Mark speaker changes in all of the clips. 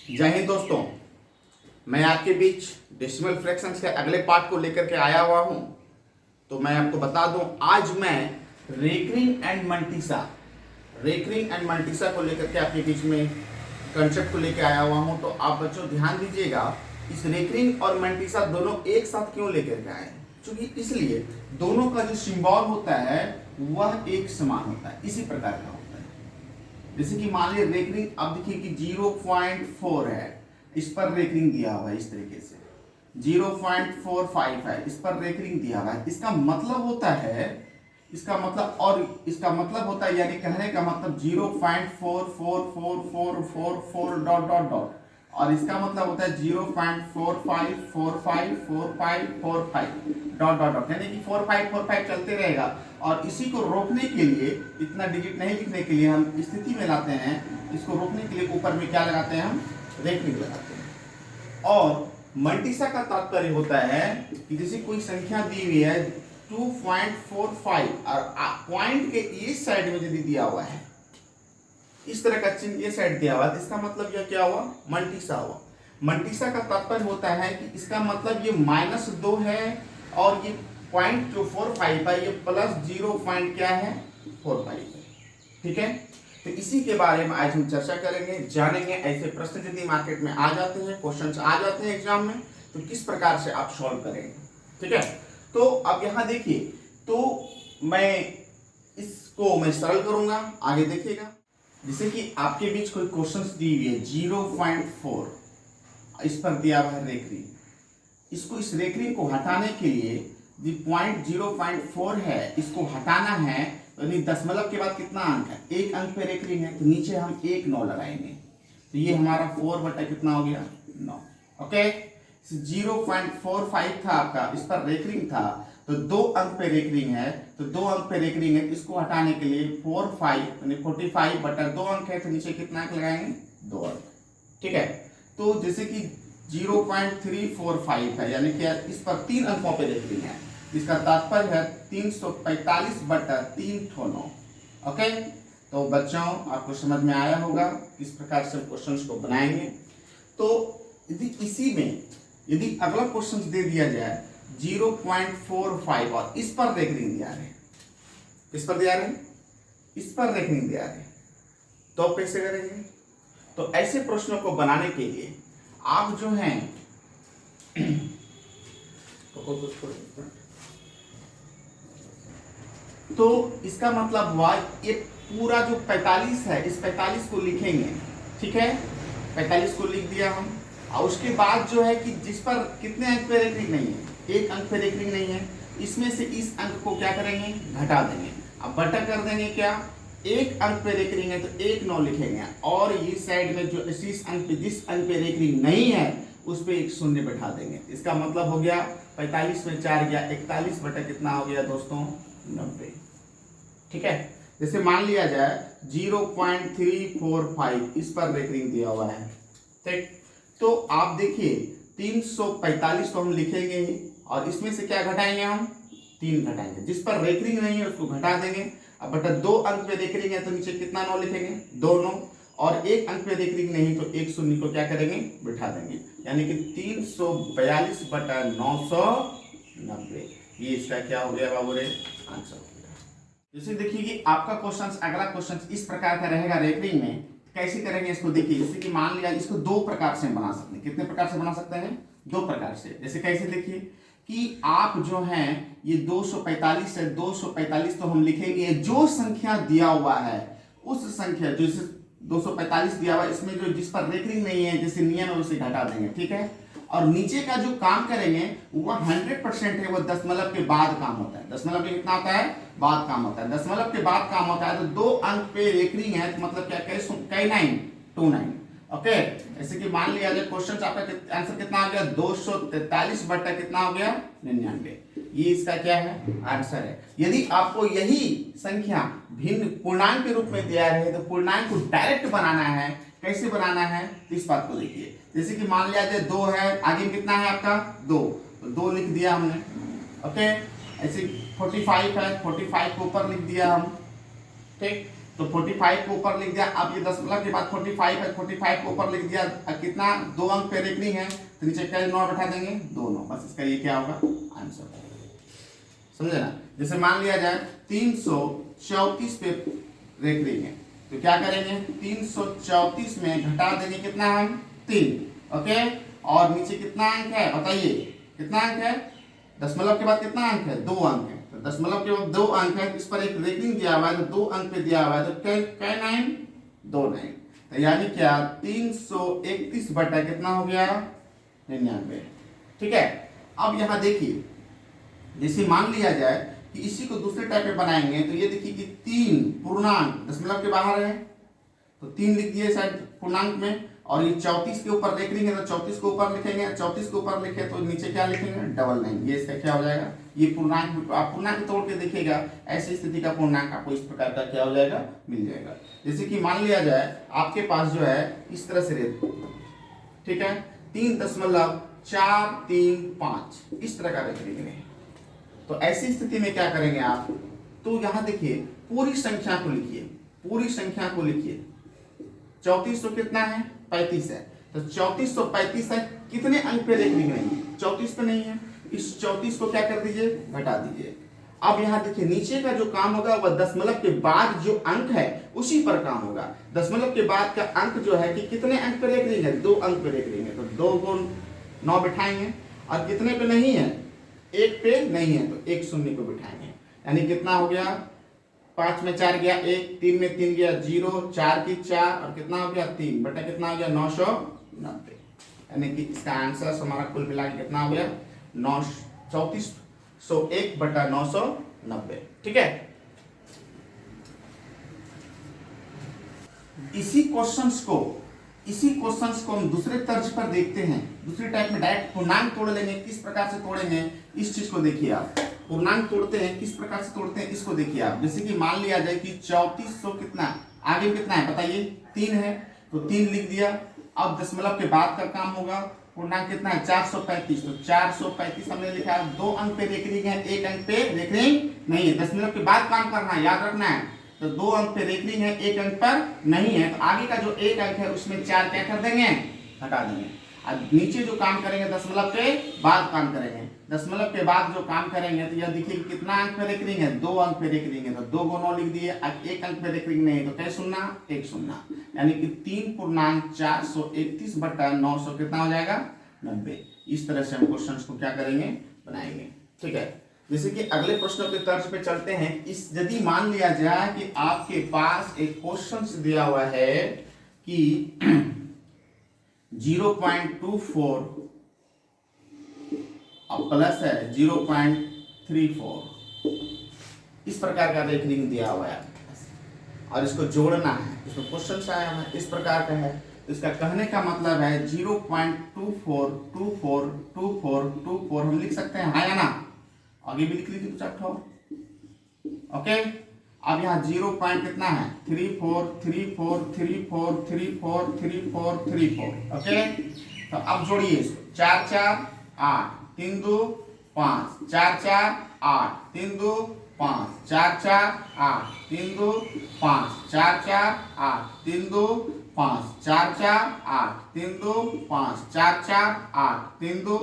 Speaker 1: जय हिंद दोस्तों, मैं आपके बीच डेसिमल फ्रैक्शंस के अगले पार्ट को लेकर के आया हुआ हूं। तो मैं आपको बता दूं, आज मैं रेकरिंग एंड मल्टीसा को लेकर के आपके बीच में कंसेप्ट को लेकर आया हुआ हूं। तो आप बच्चों ध्यान दीजिएगा, इस रेकरिंग और मल्टीसा दोनों एक साथ क्यों लेकर के आए, क्योंकि इसलिए दोनों का जो सिंबल होता है वह एक समान होता है, इसी प्रकार का होता है। जैसे कि मान लीजिए रेकरिंग, आप देखिए कि 0.4 है, इस पर रेकरिंग दिया हुआ है, इस तरीके से 0.45 है, इस पर रेकरिंग दिया हुआ है। इसका मतलब होता है, इसका मतलब होता है, यानी कहने का मतलब 0.444444 डॉट डॉट डॉट, और इसका मतलब होता है 0.45454545 डॉट डॉट डॉट, यानी कि 4545 चलते रहेगा। और इसी को रोकने के लिए, इतना डिजिट नहीं लिखने के लिए हम स्थिति में लाते हैं, इसको रोकने के लिए ऊपर में क्या लगाते हैं, हम रेकरिंग लगाते हैं। और मल्टीसा का तात्पर्य होता है कि जैसे कोई संख्या दी हुई है 2.45 और पॉइंट के इस साइड में यदि दिया हुआ है, इस तरह का चिन्ह ये साइड दिया हुआ है, इसका मतलब यह क्या हुआ, मल्टीसा हुआ। मल्टीसा का तात्पर्य होता है कि इसका मतलब ये -2 है और ये पॉइंट जो 45 है ये +0 पॉइंट क्या है, 45 है। ठीक है, तो इसी के बारे में आज हम चर्चा करेंगे, जानेंगे। ऐसे प्रश्न यदि मार्केट में आ जाते हैं, क्वेश्चंस आ जाते हैं एग्जाम में, तो किस प्रकार से आप सॉल्व करेंगे। ठीक है, तो अब यहाँ देखिए, तो मैं सरल करूंगा, आगे देखिएगा। जैसे कि आपके बीच कोई क्वेश्चंस दी हुई है 0.4, इस पर दिया हुआ है रेकरिंग। इसको, इस रेकरिंग को हटाने के लिए जो पॉइंट 0.4 है, इसको हटाना है, यानी दशमलव के बाद कितना अंक है, एक अंक पे रेकरिंग है, तो नीचे हम 1 9 लगाएंगे, तो ये हमारा 4 बटा कितना हो गया, 9। ओके, 0.45 था आपका, इस पर रेकरिंग था, तो 2 अंक पे रेकरिंग है, तो 2 अंक पे रेकरिंग है, इसको हटाने के लिए 45 बटा 2 अंक है, तो नीचे कितना अंक लगाएंगे, 2 अंक। ठीक है, तो जैसे कि 0.345 है, यानी कि इस पर 3 अंकों पे रेकरिंग है, इसका तात्पर्य है 345 बटा 3 ठो 9। ओके, तो बच्चों आपको समझ में आया होगा किस प्रकार से क्वेश्चंस को बनाएंगे। तो यदि इसी में यदि अगला क्वेश्चन दे दिया जाए 0.45 और इस पर रेकरिंग दिया है, इस पर दिया है, इस पर रेकरिंग दिया है, तो आप कैसे करेंगे। तो ऐसे प्रश्नों को बनाने के लिए आप जो हैं तो इसका मतलब हुआ, ये पूरा जो 45 है, इस 45 को लिखेंगे। ठीक है, 45 को लिख दिया हम, और उसके बाद जो है कि जिस पर कितने अंक पे रेकरिंग नहीं है, 1 अंक पे रेकरिंग नहीं है, इसमें से इस अंक को क्या करेंगे, घटा देंगे। अब बटा कर देंगे क्या, 1 अंक पे रेकरिंग है तो 1 9 लिखेंगे, और इस साइड में जो जिस अंक पे रेकरिंग नहीं है उस पे 1 शून्य बैठा देंगे। इसका मतलब हो गया 45 में 4 गया 41 बटा कितना हो गया दोस्तों, 90। ठीक है, जैसे मान लिया जाए 0.345 इस पर रेकरिंग दिया हुआ है। ठीक, तो आप देखिए 345 तो हम लिखेंगे ही, और इसमें से क्या घटाएंगे, हम 3 घटाएंगे, जिस पर रेकरिंग नहीं है उसको घटा देंगे। अब बटा 2 अंक पे रेकरिंग है तो नीचे कितना 9 लिखेंगे, 2 9, और 1 अंक पे रेकरिंग नहीं तो 1 शून्य को क्या करेंगे, बिठा देंगे, यानी कि 342 बटा 990। ये इसका क्या हो गया बाबू रे, आंसर हो गया। जैसे देखिए कि आपका क्वेश्चन, अगला क्वेश्चन इस प्रकार का रहेगा रेकरिंग में, कैसे करेंगे इसको देखिए। जैसे कि मान लिया इसको 2 प्रकार से बना सकते हैं, कितने प्रकार से बना सकते हैं, 2 प्रकार से। जैसे कैसे देखिए कि आप जो हैं ये 245 है, 245 तो हम लिखेंगे जो संख्या दिया हुआ है उस संख्या, जो 245 दिया हुआ है, इसमें जो जिस पर रेकरिंग नहीं है, जैसे नियम है उसे घटा देंगे। ठीक है, और नीचे का जो काम करेंगे वो 100% है, वो दशमलव के बाद काम होता है। दशमलव के कितना होता है, बाद काम होता है, दशमलव के बाद काम होता है। तो 2 अंक पे रेकरिंग है तो मतलब क्या, कई 29। ओके, ऐसे कि मान लिया जाए क्वेश्चन आपका आंसर कितना आ गया, 243 बटा कितना हो गया, 99। ये इसका क्या है, आंसर है। यदि आपको यही संख्या भिन्न पूर्णांक के रूप में दिया है तो पूर्णांक को डायरेक्ट बनाना है, कैसे बनाना है, इस बात को देखिए। जैसे कि मान लिया जाए 2 है, आगे कितना है आपका 2, तो 2 लिख दिया हमने। ओके, ऐसे 45 है, 45 को ऊपर लिख दिया हम। ठीक, तो 45 को ऊपर लिख दिया। अब ये दशमलव के बाद 45 है, 45 को ऊपर लिख दिया। कितना 2 अंक पे रेकरिंग है तो नीचे क्या 9 बैठा देंगे 2 9, बस इसका ये क्या होगा आंसर। समझे ना। जैसे मान लिया जाए 334 पे रेकरिंग है तो क्या करेंगे 334 में घटा देंगे कितना हम 3। ओके, और नीचे कितना अंक है बताइए, कितना अंक है, दशमलव के बाद कितना अंक है 2 अंक है, तो दशमलव के बाद 2 अंक है, इस पर एक रेकरिंग दिया हुआ है तो 2 अंक पे दिया हुआ है तो क्या 9 2 9, तो यानी क्या 331 बटा कितना हो गया 99। ठीक है। अब यहाँ देखिए जैसे मान लिया जाए कि इसी को दूसरे टाइप में बनाएंगे तो ये देखिए कि 3 पूर्णांक दशमलव के बाहर है तो 3 लिख दिए शायद पूर्णांक में, और ये 34 के ऊपर रेकरिंग है तो 34 को ऊपर लिखेंगे, 34 के ऊपर लिखे तो नीचे क्या लिखेंगे 99। ये इसका क्या हो जाएगा, ये पूर्णांक, आप पूर्णांक तोड़ के देखिएगा ऐसी स्थिति का पूर्णांक आपको इस प्रकार का क्या हो जाएगा मिल जाएगा। जैसे कि मान लिया जाए आपके पास जो है इस तरह से ठीक है 3.435 इस तरह का रेकरिंग है, तो ऐसी स्थिति में क्या करेंगे आप, तो यहां देखिए पूरी संख्या को लिखिए, पूरी संख्या को लिखिए 3400 कितना है 35 है, तो 3435 है, कितने अंक पे रेकरिंग नहीं है 34 पे नहीं है, इस 34 को क्या कर दीजिए घटा दीजिए। अब यहाँ देखिए नीचे का जो काम होगा वह दशमलव के बाद जो अंक है उसी पर काम होगा। दशमलव के बाद का अंक जो है कि कितने अंक पे रेकरिंग है 2 अंक पे रेकरिंग है, तो 2 को 9 बिठाएंगे, और कितने पे नहीं है 1 पे नहीं है तो 1 शून्य को बिठाएंगे, यानी कितना हो गया 5 में 4 गया 1, 3 में 3 गया 0, 4 की 4 और कितना हो गया 3 बटा कितना हो गया 990, यानी कि इसका आंसर हमारा कुल मिला के कितना हो गया 3401 बटा 990। ठीक है। इसी क्वेश्चंस को हम दूसरे तर्ज पर देखते हैं, दूसरे टाइप में डायरेक्ट पूर्णांक तोड़ लेंगे। किस प्रकार से तोड़ेंगे इस चीज को देखिए आप, पूर्णांक तोड़ते हैं किस प्रकार से तोड़ते हैं इसको देखिए आप। जैसे कि मान लिया जाए कि 3400 कितना आगे कितना है बताइए 3 है तो 3 लिख दिया। अब दशमलव के बाद का काम होगा, पूर्णांक कितना है 435, तो 435 हमने लिखा 2 अंक पे रेकरिंग है 1 अंक पे रेकरिंग नहीं है, दशमलव के बाद काम करना है याद रखना है, तो 2 अंक पे रेकरिंग है 1 अंक पर नहीं है, तो आगे का जो 1 अंक है उसमें 4 क्या कर देंगे हटा देंगे। अब नीचे जो काम करेंगे दशमलव के बाद काम करेंगे, दशमलव के बाद जो काम करेंगे तो यह देखिए कितना अंक पे रेकरिंग है 2 अंक पे रेकरिंग है, तो 2 को 9 लिख दिए। अब 1 अंक पे रेकरिंग नहीं है तो क्या शून्य 1 शून्य, यानी कि 3.431 बटा 900 कितना हो जाएगा 90। इस तरह से हम क्वेश्चन को क्या करेंगे बनाएंगे। ठीक है। जैसे कि अगले प्रश्नों के तर्ज पे चलते हैं। इस यदि मान लिया जाए कि आपके पास एक क्वेश्चन दिया हुआ है कि 0.24 प्लस है 0.34 इस प्रकार का रेकरिंग दिया हुआ है और इसको जोड़ना है, इसमें क्वेश्चन आया है इस प्रकार का है, तो इसका कहने का मतलब है 0.24242424 हम लिख सकते हैं हाँ या ना, आगे भी लिख लीजिए तो चार। ओके। अब यहाँ 0 पॉइंट कितना है 343434343434। ओके, तो अब जोड़िए इसको 4 4 8 3 2 5 4 4 8 3 2 5 4 4 8 3 2 5 4 4 8 3 2 5 4 4 8 3 2 5 4 4 8 3 2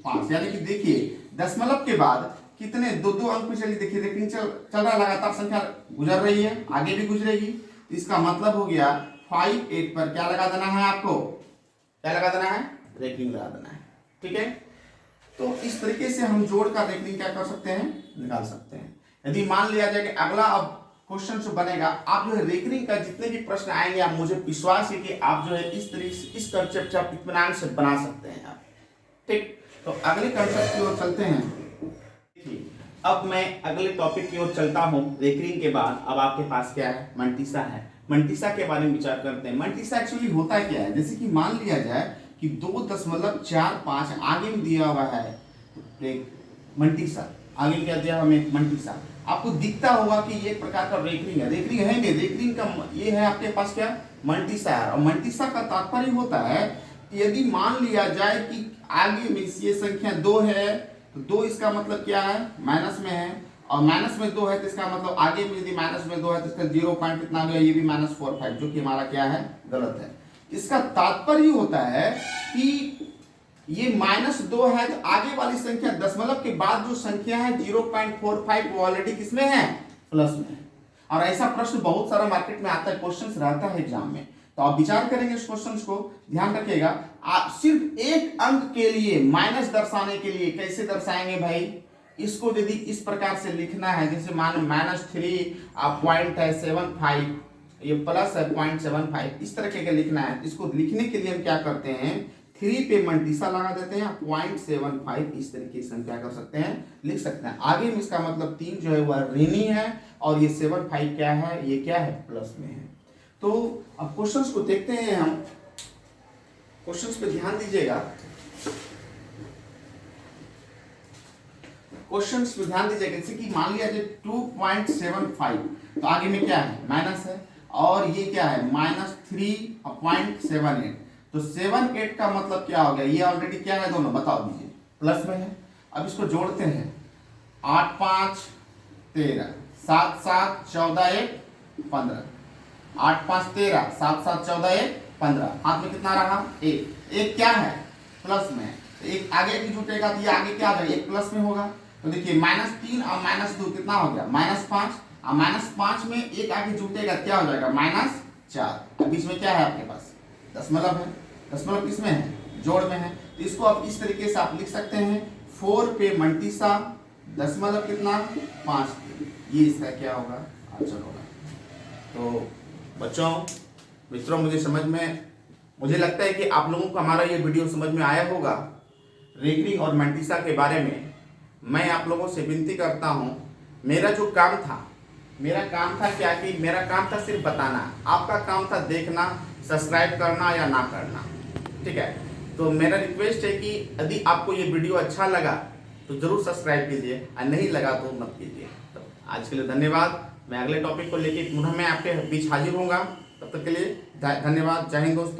Speaker 1: 5, यानी कि देखिए दशमलव के बाद कितने 2 अंक पे चलिए देखिए रेकरिंग चल रहा, लगातार संख्या गुजर रही है, आगे भी गुजरेगी, इसका मतलब हो गया 5 8 पर क्या लगा देना है आपको, क्या लगा देना है रेकरिंग लगा देना है। ठीक है। तो इस तरीके से हम जोड़ का रेकरिंग क्या कर सकते हैं निकाल सकते हैं। यदि मान लिया जाए कि अगला अब क्वेश्चन जो बनेगा, आप जो है रेकरिंग का जितने भी प्रश्न आएंगे आप मुझे विश्वास है कि आप जो है इस तरीके से इस कंसेप्ट आप इत्मीनान से बना सकते हैं आप। ठीक, तो अगले कंसेप्ट की ओर चलते हैं। अब मैं अगले टॉपिक की ओर चलता हूं। रेकरिंग के बाद अब आपके पास क्या है मंटीसा है। मंटीसा के बारे में विचार करते हैं। मंटीसा एक्चुअली होता क्या है, जैसे कि मान लिया जाए कि 2.45 आगे में दिया हुआ है मंटीसा, आगे क्या दिया हमें मंटीसा, आपको दिखता होगा कि ये एक प्रकार का रेकरिंग है, रेकरिंग है नहीं, रेकरिंग का ये है आपके पास क्या मंटीसा है। और मंटीसा का तात्पर्य होता है यदि मान लिया जाए कि आगे में ये संख्या 2 है तो 2 इसका मतलब क्या है माइनस में है, और माइनस में 2 है तो इसका मतलब आगे में यदि माइनस में 2 है तो इसका 0 पॉइंट कितना गया, ये भी -45, जो कि हमारा क्या है, गलत है। इसका तात्पर्य होता है कि ये -2 है तो आगे वाली संख्या दशमलव के बाद जो संख्या है 0.45 वो ऑलरेडी किसमें है, प्लस में है। और ऐसा प्रश्न बहुत सारा मार्केट में आता है, क्वेश्चंस रहता है एग्जाम में, तो आप विचार करेंगे इस क्वेश्चंस को, ध्यान रखिएगा। आप सिर्फ एक अंक के लिए माइनस दर्शाने के लिए कैसे दर्शाएंगे भाई, इसको यदि इस प्रकार से लिखना है, जैसे मान -3.75, ये प्लस है 0.75, इस तरह के लिखना है। इसको लिखने के लिए हम क्या करते हैं, 3 पे मंटीसा लगा देते हैं, 0.75 इस तरीके से हम क्या कर सकते हैं, लिख सकते हैं। आगे में इसका मतलब 3 जो है वह ऋणी है और ये 75 क्या है, ये क्या है, प्लस में है। तो अब क्वेश्चंस को देखते हैं हम, क्वेश्चंस पे ध्यान दीजिएगा, क्वेश्चंस पे ध्यान दीजिएगा। जैसे कि मान लिया जाए 2.75, तो आगे में क्या है, माइनस है, और ये क्या है, -3.78, तो 78 का मतलब क्या हो गया, ये ऑलरेडी क्या है, दोनों बताओ दीजिए, प्लस में है। अब इसको जोड़ते हैं, 8 5 13, 7 7 14 1 15, 8 5 13, 7 7 14 1 15, हाथ में कितना रहा, 1 क्या है, प्लस में है, तो एक आगे की जुटेगा तो ये आगे क्या होगा, 1 प्लस में होगा। तो देखिए -3 और -2 कितना हो गया, -5, और -5 में 1 आगे जुटेगा क्या हो जाएगा, -4। अब इसमें क्या है आपके पास, दशमलव है, दशमलव किसमें है, जोड़ में है, तो इसको आप इस तरीके से आप लिख सकते हैं, 4 पे मंटीसा दशमलव कितना, 5, ये इसका क्या होगा, आंसर होगा। तो बच्चों मित्रों, मुझे लगता है कि आप लोगों को हमारा ये वीडियो समझ में आया होगा। रेकरिंग और मंटीसा के बारे में मैं आप लोगों से विनती करता हूँ, मेरा जो काम था, मेरा काम था क्या, कि मेरा काम था सिर्फ बताना, आपका काम था देखना, सब्सक्राइब करना या ना करना, ठीक है। तो मेरा रिक्वेस्ट है कि यदि आपको ये वीडियो अच्छा लगा तो जरूर सब्सक्राइब कीजिए, और नहीं लगा तो मत कीजिए। तो आज के लिए धन्यवाद। मैं अगले टॉपिक को लेकर पुनः मैं आपके बीच हाजिर होऊंगा, तब तक के लिए धन्यवाद। जय हिंद दोस्तों।